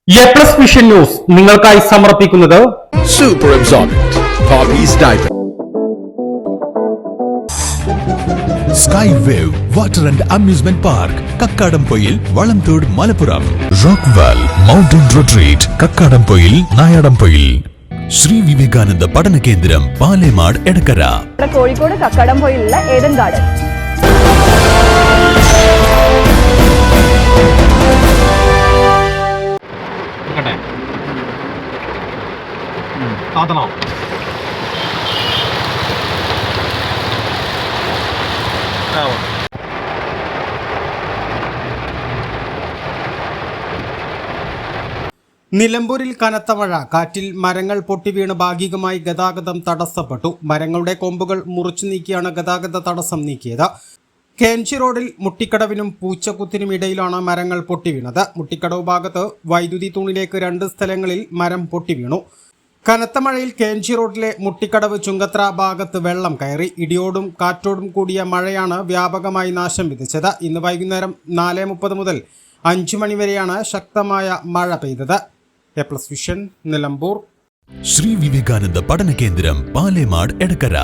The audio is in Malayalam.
എ പ്ലസ് വിഷൻ ന്യൂസ് നിങ്ങൾക്കായി സമർപ്പിക്കുന്നത് super absorbent Popees diaper sky wave water and amusement park Kakkadampoyil Valamthode Malappuram Rockvale mountain retreat Kakkadampoyil Nayadampoyil Shri Vivekananda പഠന കേന്ദ്രം പാലേമാട് എടക്കര കോഴിക്കോട് കക്കാടംപൊയിലുള്ള ഏദൻ ഗാർഡൻ നിലമ്പൂരിൽ കനത്ത മഴ, കാറ്റിൽ മരങ്ങൾ പൊട്ടിവീണ് ഭാഗികമായി ഗതാഗതം തടസ്സപ്പെട്ടു. മരങ്ങളുടെ കൊമ്പുകൾ മുറിച്ചു നീക്കിയാണ് ഗതാഗത തടസ്സം നീക്കിയത്. കേഞ്ചി റോഡിൽ മുട്ടിക്കടവിനും പൂച്ചക്കുത്തിനും ഇടയിലാണ് മരങ്ങൾ പൊട്ടിവീണത്. മുട്ടിക്കടവ് ഭാഗത്ത് വൈദ്യുതി തൂണിലേക്ക് 2 സ്ഥലങ്ങളിൽ മരം പൊട്ടിവീണു. കനത്ത മഴയിൽ കേഞ്ചി റോഡിലെ മുട്ടിക്കടവ് ചുങ്കത്ര ഭാഗത്ത് വെള്ളം കയറി. ഇടിയോടും കാറ്റോടും കൂടിയ മഴയാണ് വ്യാപകമായി നാശം വിതച്ചത്. ഇന്ന് വൈകുന്നേരം 4:30 മുതൽ 5 മണി വരെയാണ് ശക്തമായ മഴ പെയ്തത്. A plus vision, Nilambur. Shri Vivekananda പഠന കേന്ദ്രം പാലേമാട് എടക്കര.